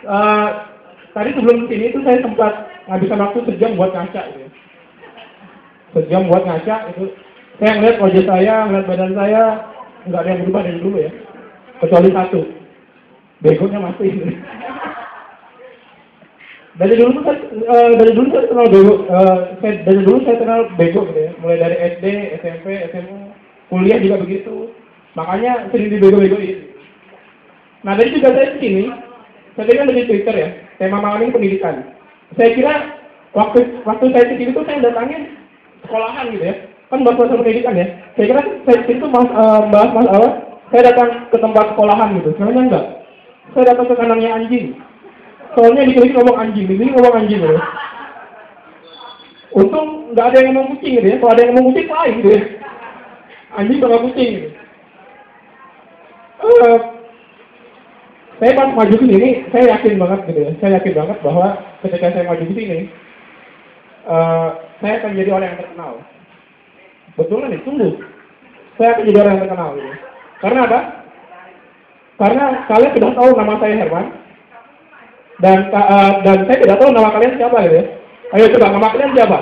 Eh, Tadi sebelum sini itu saya sempat ngabisin waktu sejam buat ngaca gitu ya. Sejam buat ngaca itu. Saya ngeliat wajah saya, ngeliat badan saya, nggak ada yang berubah dari dulu ya. Kecuali satu. Begonya masih. Dari dulu saya kenal bego. Dari dulu saya kenal bego gitu ya. Mulai dari SD, SMP, SMA, kuliah juga begitu. Makanya sering dibego-begoin. Nah dari juga saya kesini, saya kan dari Twitter ya. Tema malam ini pendidikan. Saya kira waktu saya kesini tuh saya datangin sekolahan gitu ya. Kan bahas masalah pendidikan ya. Saya kira saya kesini tuh bahas masalah. Saya datang ke tempat sekolahan gitu. Sebenarnya enggak. Saya datang ke kandangnya anjing. Soalnya di sini ngomong anjing, di sini ngomong anjing gitu. Untung nggak ada yang ngomong kucing gitu ya. Kalau ada yang ngomong kucing lain gitu ya. Anjing sama kucing gitu. Saya pas maju ke sini, saya yakin banget gitu ya. Saya yakin banget bahwa ketika saya maju ke sini, saya akan jadi orang yang terkenal. Betul nih, tunggu. Saya akan jadi orang yang terkenal gitu. Karena apa? Karena kalian sudah tahu nama saya Herman. Dan saya tidak tahu nama kalian siapa gitu ya. Ayo coba, nama kalian siapa?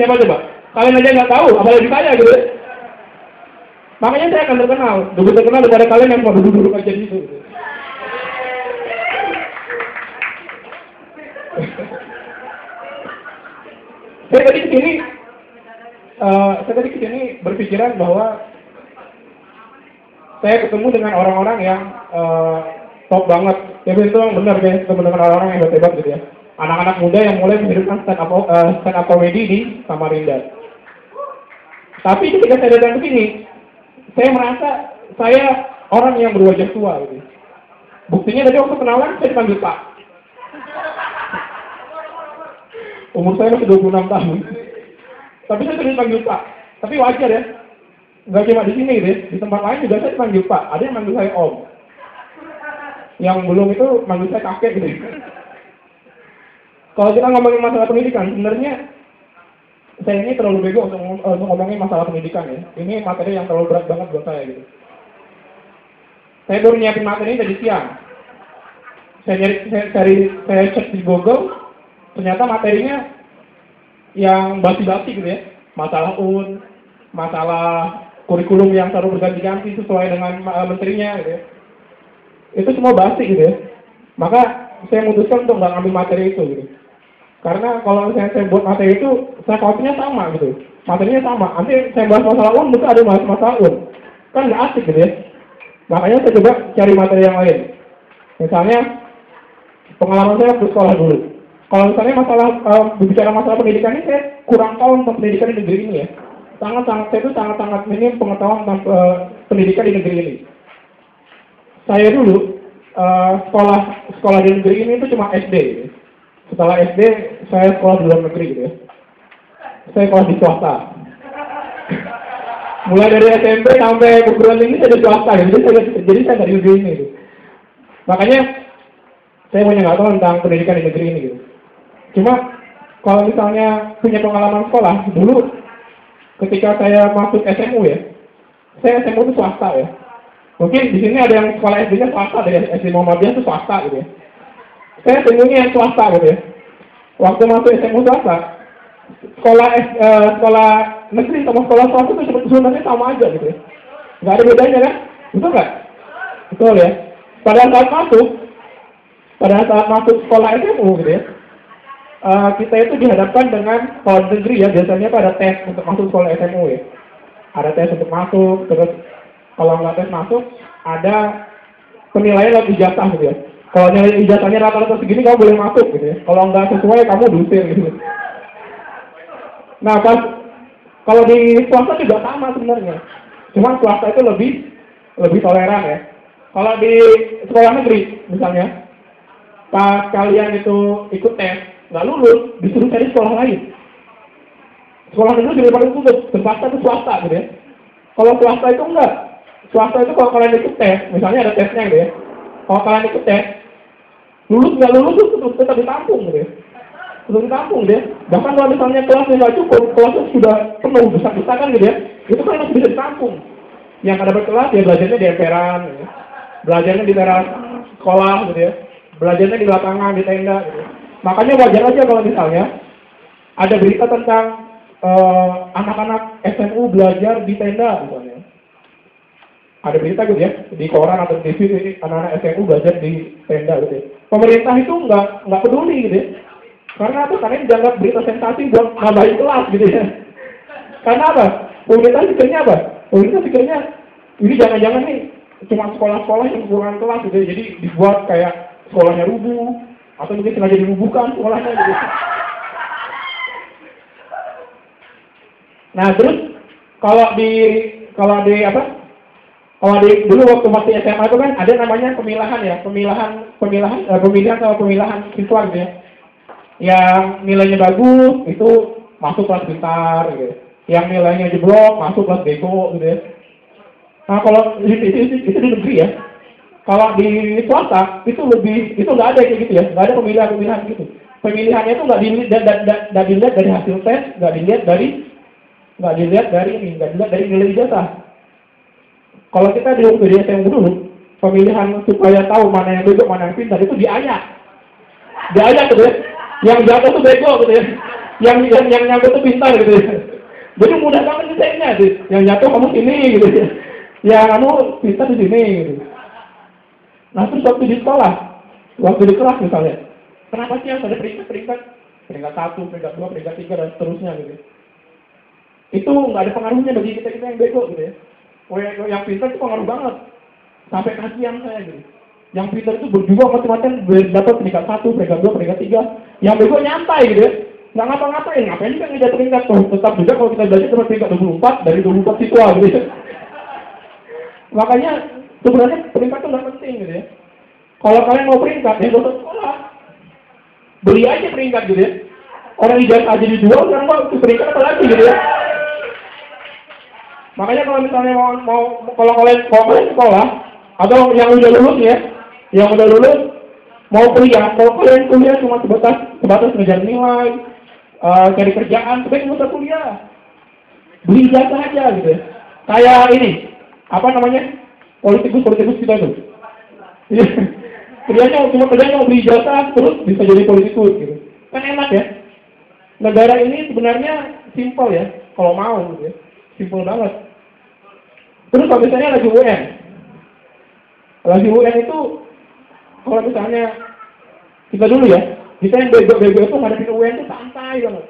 Siapa coba? Kalian aja nggak tahu, apalagi saya gitu ya. Makanya saya akan terkenal. Lebih terkenal daripada kalian yang mau duduk-duduk aja di situ gitu. Saya tadi kesini berpikiran bahwa saya ketemu dengan orang-orang yang top banget. Ya itu yang benar ya, ketemu dengan orang-orang yang hebat gitu ya. Anak-anak muda yang mulai menghidupkan stand up comedy di Samarinda. Tapi ketika saya datang ke sini, saya merasa saya orang yang berwajah tua gitu. Buktinya tadi waktu kenalan saya dipanggil Pak. Umur saya masih 26 tahun. Tapi saya sering dipanggil Pak. Tapi wajar ya. Nggak cuma di sini gitu ya. Di tempat lain juga saya dipanggil Pak. Ada yang manggil saya Om. Yang belum itu manggil saya kakek gitu. Kalau kita ngomongin masalah pendidikan, sebenarnya saya ini terlalu bego untuk ngomongin masalah pendidikan ya. Ini materi yang terlalu berat banget buat saya gitu. Saya baru nyiapin materi dari siang. Saya cek di Google. Ternyata materinya yang basi-basi gitu ya, masalah masalah kurikulum yang selalu berganti-ganti sesuai dengan menterinya gitu ya. Itu semua basi gitu ya. Maka saya memutuskan untuk nggak ngambil materi itu gitu. Karena kalau saya buat materi itu, saya khawatirnya sama gitu. Materinya sama. Nanti saya bahas masalah betul ada bahas masalah kan nggak asik gitu ya. Makanya saya coba cari materi yang lain. Misalnya pengalaman saya waktu sekolah dulu. Kalau misalnya berbicara masalah pendidikan ini, saya kurang tahu tentang pendidikan di negeri ini ya. Sangat-sangat minim pengetahuan tentang pendidikan di negeri ini. Saya dulu sekolah di negeri ini itu cuma SD. Gitu. Setelah SD saya sekolah di luar negeri gitu ya. Saya sekolah di swasta. Mulai dari SMP sampai perguruan tinggi saya di swasta gitu. Jadi saya dari negeri ini gitu. Makanya saya punya nggak tahu tentang pendidikan di negeri ini gitu. Cuma kalau misalnya punya pengalaman sekolah, dulu ketika saya masuk SMU ya, saya SMU itu swasta ya. Mungkin di sini ada yang sekolah SD-nya swasta deh, SD Muhammadiyah itu swasta gitu ya. Saya SMU-nya yang swasta gitu ya. Waktu masuk SMU swasta, sekolah negeri sama sekolah swasta itu sebenarnya sama aja gitu ya. Nggak ada bedanya kan? Betul nggak? Betul ya. Pada saat masuk sekolah SMU gitu ya, kita itu dihadapkan dengan kalau negeri ya biasanya ada tes untuk masuk sekolah SMU ya. Ada tes untuk masuk, terus kalau nggak tes masuk ada penilaian lewat ijazah gitu ya. Kalau nilai ijazahnya rata-rata segini kamu boleh masuk gitu ya. Kalau nggak sesuai kamu diusir gitu. Nah kalau di swasta juga sama sebenarnya. Cuma swasta itu lebih toleran ya. Kalau di sekolah negeri misalnya, pas kalian itu ikut tes nggak lulus, disuruh cari sekolah lain. Sekolah negeri juga paling tutup, swasta itu swasta gitu ya. Kalau swasta itu enggak. Swasta itu kalau kalian ikut tes, misalnya ada tesnya gitu ya. Kalau kalian ikut tes, lulus nggak lulus itu tetap ditampung gitu ya. Tetap ditampung gitu ya. Bahkan kalau misalnya kelasnya nggak cukup, kelasnya sudah penuh besar-besaran gitu ya, itu kan masih bisa ditampung. Yang ada berkelas ya belajarnya di emperan, gitu ya. Belajarnya di teras sekolah gitu ya. belajarnya di lapangan, di tenda. Gitu. Makanya wajar aja kalau misalnya ada berita tentang anak-anak SMU belajar di tenda misalnya. Ada berita gitu ya, di koran atau di TV, anak-anak SMU belajar di tenda gitu ya. Pemerintah itu nggak peduli gitu ya. Karena apa? Karena dianggap berita sensasi buat nambahin kelas gitu ya. Karena apa? Pemerintah pikirnya apa? Pemerintah pikirnya, ini jangan-jangan nih, cuma sekolah-sekolah yang kekurangan kelas gitu ya. Jadi dibuat kayak sekolahnya rubuh, atau mungkin sengaja dirubuhkan sekolahnya gitu. Nah terus, kalau dulu waktu masih SMA itu kan ada namanya pemilahan ya, pemilihan siswa gitu ya. Yang nilainya bagus itu masuk kelas pintar gitu. Yang nilainya jeblok masuk kelas bego gitu ya. Nah kalau itu di negeri ya. Kalau di swasta itu nggak ada kayak gitu ya, nggak ada pemilihan gitu. Pemilihannya itu nggak dilihat dari hasil tes, nggak dilihat dari nilai ijazah. Kalau kita di waktu dia yang dulu, pemilihan supaya tahu mana yang bego, mana yang pintar itu diayak gitu ya. Yang jatuh tuh bego gitu ya. Yang nyangkut tuh pintar gitu ya. Jadi mudah banget desainnya gitu. Yang jatuh kamu sini gitu ya. Yang kamu pintar di sini gitu. Nah terus waktu di sekolah, waktu di kelas misalnya, kenapa sih harus ada peringkat 1, peringkat 2, peringkat 3 dan seterusnya gitu. Itu nggak ada pengaruhnya bagi kita yang bego gitu ya. Yang pintar itu pengaruh banget. Sampai kasihan saya gitu. Yang pintar itu berjuang macam-macam dapat peringkat 1, peringkat 2, peringkat 3. Yang bego nyantai gitu ya. Nggak ngapa-ngapain, ngapain juga ngejar peringkat. Tetap juga kalau kita belajar cuma peringkat 24 dari 24 siswa gitu ya. Makanya sebenarnya peringkat itu nggak penting gitu ya. Kalau kalian mau peringkat ya gak usah sekolah. Beli aja peringkat gitu ya. Orang ijazah aja dijual, sekarang mau peringkat apa lagi gitu ya. Makanya kalau misalnya kalau kalian sekolah atau yang udah lulus ya, mau kuliah, kalau kalian kuliah cuma sebatas ngejar nilai, cari kerjaan, sebaiknya nggak usah kuliah, beli ijazah aja gitu ya. Kayak ini, apa namanya, politikus kita tuh, kerjanya mau beli ijazah terus bisa jadi politikus gitu, kan enak ya. Negara ini sebenarnya simpel ya, kalau mau gitu ya. Simpel banget. Terus kalau misalnya lagi UN itu, kalau misalnya kita dulu ya, kita yang bego-bego itu ngadepin UN itu santai banget.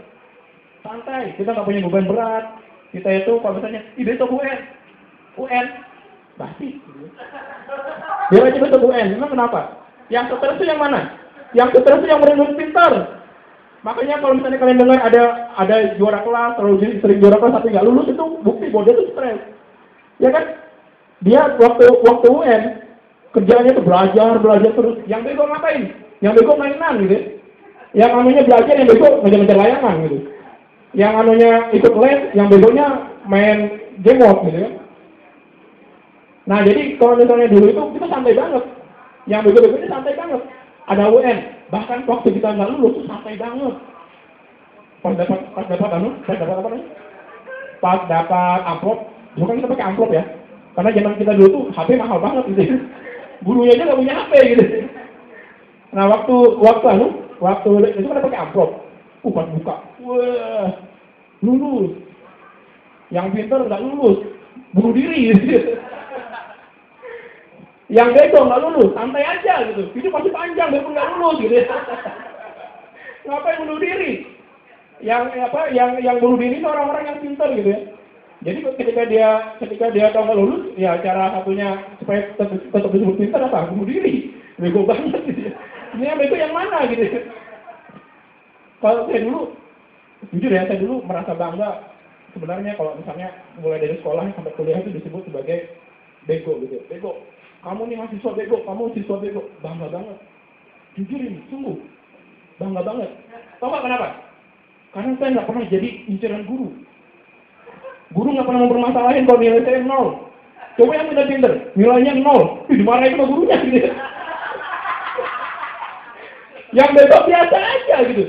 Santai, kita nggak punya beban berat. Kita itu kalau misalnya, besok UN, pasti. Dia aja besok UN, memang kenapa? Yang stres itu yang mana? Yang stres itu yang benar-benar pintar. Makanya kalau misalnya kalian dengar ada juara kelas, terlalu sering juara kelas tapi nggak lulus, itu bukti bahwa dia itu stres. Ya kan? Dia waktu UN kerjaannya tuh belajar terus. Yang bego ngapain? Yang bego mainan gitu. Yang anunya belajar, yang bego ngejar-ngejar layangan gitu. Yang anunya ikut les, yang begonya main game gitu kan. Nah jadi kalau misalnya dulu itu kita santai banget. Yang bego-bego ini santai banget. Ada UN, bahkan waktu kita nggak lulus itu santai banget. Pas dapat amplop, bukan kita pakai amplop ya, karena zaman kita dulu tuh HP mahal banget gitu. Gurunya aja nggak punya HP gitu. Nah waktu itu kan pakai amplop, pas buka, wah lulus. Yang pintar nggak lulus, bunuh diri gitu. Yang bego nggak lulus, santai aja gitu. Hidup masih panjang, biarpun nggak lulus gitu ya. Ngapain bunuh diri? Yang bunuh diri itu orang-orang yang pintar gitu ya. Jadi ketika dia tahu nggak lulus, ya cara satunya supaya tetap disebut pintar apa? Bunuh diri. Bego banget gitu ya. Ini yang bego yang mana gitu ya. Kalau saya dulu, jujur ya, saya dulu merasa bangga. Sebenarnya kalau misalnya mulai dari sekolah sampai kuliah itu disebut sebagai bego gitu. Bego. Kamu nih mahasiswa bego, kamu siswa bego, bangga banget. Jujur ini, sungguh, bangga banget. Tahu nggak kenapa? Karena saya nggak pernah jadi inceran guru. Guru nggak pernah mempermasalahin kalau nilai saya 0. Coba yang pintar-pintar, nilainya 0, dimarahin sama gurunya gitu. Yang bego biasa aja gitu.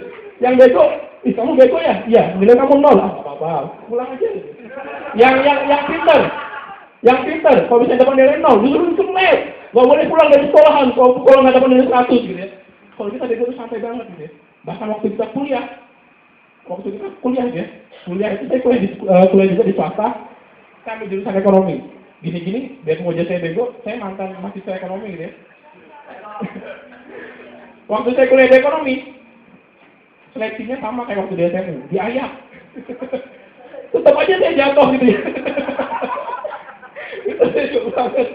Yang bego, kamu bego ya? Iya, nilai kamu 0. Nggak apa-apa, pulang aja gitu. Yang pintar. Yang pintar, kalau bisa dapat nilai 0, disuruh les. Gak boleh pulang dari sekolahan, kalau nggak dapat nilai 100 gitu ya. Kalau kita dari dulu santai banget gitu ya. Bahkan waktu kita kuliah gitu ya. Kuliah itu saya kuliah juga di swasta. Saya ambil jurusan ekonomi. Gini-gini, biar mau saya bego, saya mantan mahasiswa ekonomi gitu ya. Waktu saya kuliah di ekonomi, seleksinya sama kayak waktu di SMU, diayak. Tetap aja saya jatuh gitu ya. Itu saya suka banget.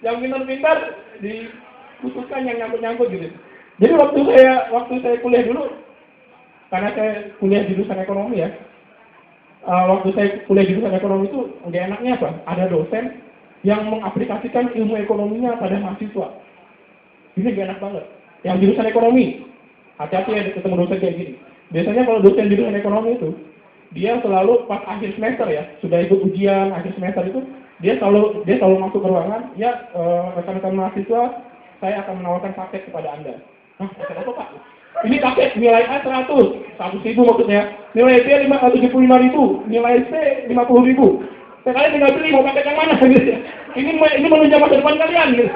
Yang pintar-pintar diputuskan yang nyangkut-nyangkut gitu. Jadi waktu saya kuliah dulu, karena saya kuliah di jurusan ekonomi ya, waktu saya kuliah di jurusan ekonomi itu nggak enaknya apa? Ada dosen yang mengaplikasikan ilmu ekonominya pada mahasiswa. Ini nggak enak banget. Yang jurusan ekonomi, hati-hati ya ketemu dosen kayak gini. Biasanya kalau dosen jurusan ekonomi itu, dia selalu pas akhir semester ya, sudah ikut ujian akhir semester itu, dia selalu masuk ke ruangan, ya rekan-rekan mahasiswa, saya akan menawarkan paket kepada Anda. Nah, paket apa Pak? Ini paket nilai A 100.000 maksudnya, nilai B 75.000, nilai C 50.000. Kalian tinggal pilih mau paket yang mana gitu. Ini menunjang masa depan kalian gitu.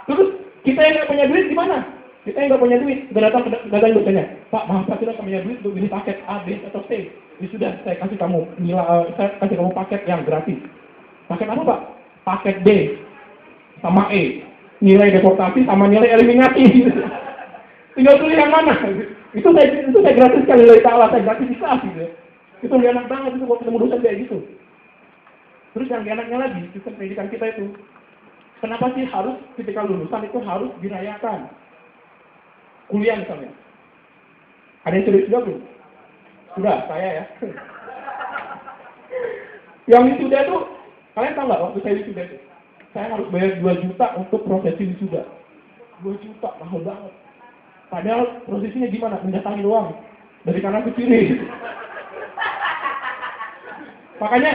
Terus kita yang nggak punya duit gimana? Kita yang nggak punya duit, datang dosennya, Pak, maaf Pak, kita nggak punya duit untuk beli paket A, B atau C. Ya sudah, saya kasih kamu paket yang gratis. Paket apa Pak? Paket B sama E, nilai deportasi sama nilai eliminasi. Tinggal pilih yang mana? Itu saya gratiskan, nilai ta'ala saya gratifikasi gitu. Itu nggak enak banget itu kalau ketemu dosen kayak gitu. Terus yang nggak enaknya lagi, sistem pendidikan kita itu, kenapa sih harus ketika lulusan itu harus dirayakan? Kuliah misalnya. Ada yang sudah belum? Sudah, saya ya. Yang wisuda itu, kalian tahu nggak waktu saya wisuda itu? Saya harus bayar 2 juta untuk prosesi wisuda. 2 juta, mahal banget. Padahal prosesinya gimana? Mendatangi doang. Dari kanan ke kiri. Makanya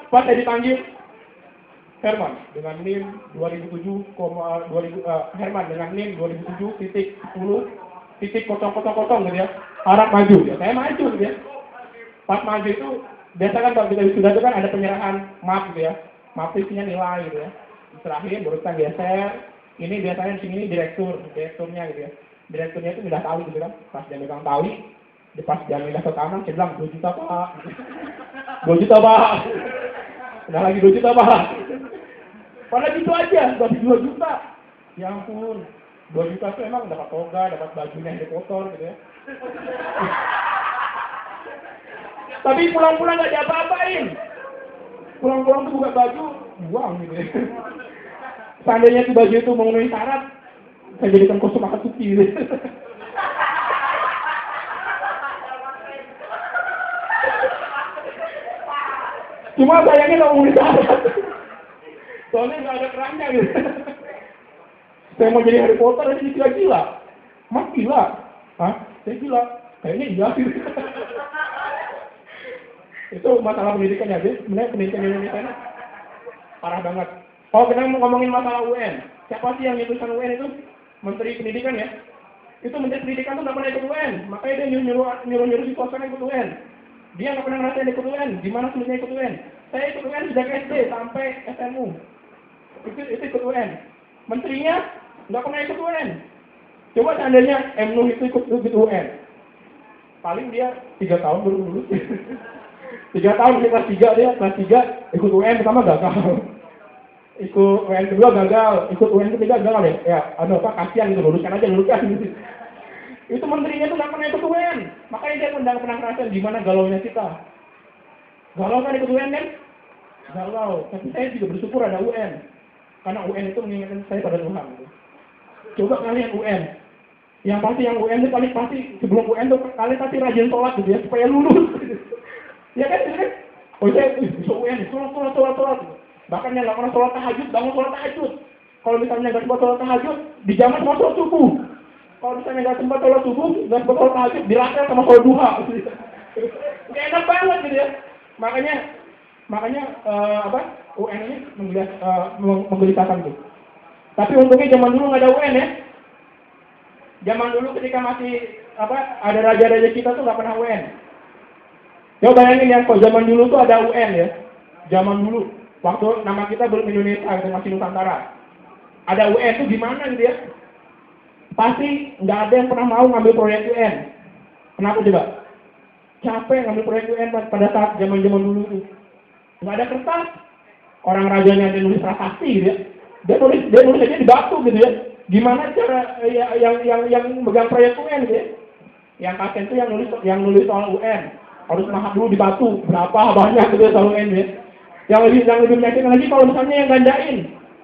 pas saya dipanggil, Herman dengan NIM 2007, Herman dengan NIM 2007.10.000 gitu ya, harap maju ya, saya maju gitu ya. Pas maju itu biasa kan kalau kita wisuda itu kan ada penyerahan map gitu ya, map isinya nilai gitu ya, diserahin baru kita geser. Ini biasanya di sini direkturnya gitu ya, direkturnya itu udah tahu gitu kan, pas dia megang tali, pas dia pindah ke kanan saya bilang 2 juta Pak, 2 juta Pak, udah lagi 2 juta Pak. Padahal gitu aja, udah 2 juta. Ya ampun, 2 juta itu emang dapat toga, dapat bajunya yang kotor gitu ya. Tapi pulang-pulang gak diapa-apain. Pulang-pulang tuh buka baju, buang gitu ya. Seandainya tuh baju itu memenuhi syarat, saya jadikan kostum Akatsuki gitu. Cuma sayangnya gak memenuhi syarat. Soalnya nggak ada kerannya gitu. Saya mau jadi Harry Potter aja gila-gila. Mas gila? Hah? Saya gila. Kayaknya iya sih. Itu masalah pendidikan ya, sebenarnya pendidikan Indonesia ini parah banget. Kalau kita mau ngomongin masalah UN, siapa sih yang nyurusan UN itu? Menteri Pendidikan ya. Itu Menteri Pendidikan tuh nggak pernah ikut UN, makanya dia nyuruh siswa ikut UN. Dia nggak pernah ngerasain ikut UN. Gimana sulitnya ikut UN? Saya ikut UN sejak SD sampai SMU. Itu ikut UN. Menterinya nggak pernah ikut UN. Coba seandainya MNU itu ikut UN, paling dia 3 tahun baru lulus. 3 tahun di kelas 3 ikut UN pertama gagal. Ikut UN kedua gagal, ikut UN ketiga gagal ya. Ya, ada apa kasihan gitu, luluskan aja. Itu menterinya tuh nggak pernah ikut UN. Makanya dia nggak pernah ngerasain gimana galaunya kita. Galau kan ikut UN kan? Galau. Tapi saya juga bersyukur ada UN. Karena UN itu mengingatkan saya pada Tuhan. Coba kalian UN. Yang pasti yang UN itu paling pasti sebelum UN tuh kalian pasti rajin sholat gitu ya supaya lulus. Ya kan? Oh saya bisa UN, sholat. Bahkan yang nggak pernah sholat tahajud, bangun sholat tahajud. Kalau misalnya nggak sempat sholat tahajud, dijamin sama sholat subuh. Kalau misalnya nggak sempat sholat subuh, nggak sempat sholat tahajud, dirasain sama sholat duha. Nggak enak banget gitu ya. Makanya UN ini menggelisahkan tuh. Tapi untungnya zaman dulu nggak ada UN ya. Zaman dulu ketika masih ada raja-raja kita tuh nggak pernah UN. Coba bayangin ya, kalau zaman dulu tuh ada UN ya. Zaman dulu, waktu nama kita belum Indonesia, kita masih Nusantara. Ada UN itu gimana gitu ya? Pasti nggak ada yang pernah mau ngambil proyek UN. Kenapa coba? Siapa yang ngambil proyek UN pada saat zaman-zaman dulu itu? Nggak ada kertas. Orang rajanya dia nulis prasasti gitu ya. Dia nulis aja di batu gitu ya. Gimana cara yang megang proyek UN gitu ya? Yang kasihan itu yang nulis soal UN. Harus mahat dulu di batu. Berapa banyak gitu ya soal UN ya. Yang lebih menyakitkan lagi kalau misalnya yang gandain.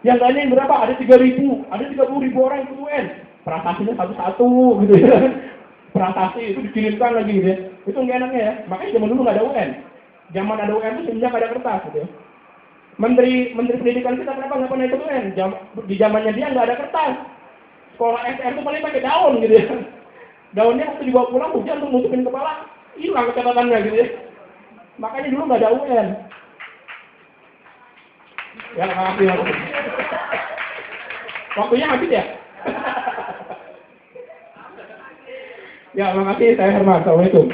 Yang gandain berapa? Ada 3.000, ada 30.000 orang ikut UN. Prasasinya satu-satu gitu ya. Prasasti itu dikirimkan lagi gitu ya. Itu nggak enaknya ya. Makanya zaman dulu nggak ada UN. Zaman ada UN itu semenjak ada kertas gitu ya. Menteri pendidikan kita kenapa nggak pernah ikut UN? Di zamannya dia nggak ada kertas. Sekolah SR itu paling pakai daun gitu ya. Daunnya waktu dibawa pulang hujan untuk nutupin kepala, hilang kecatatannya gitu ya. Makanya dulu nggak ada UN. Ya, makasih. Waktunya habis ya? Ya, makasih. Saya Herman. Assalamualaikum.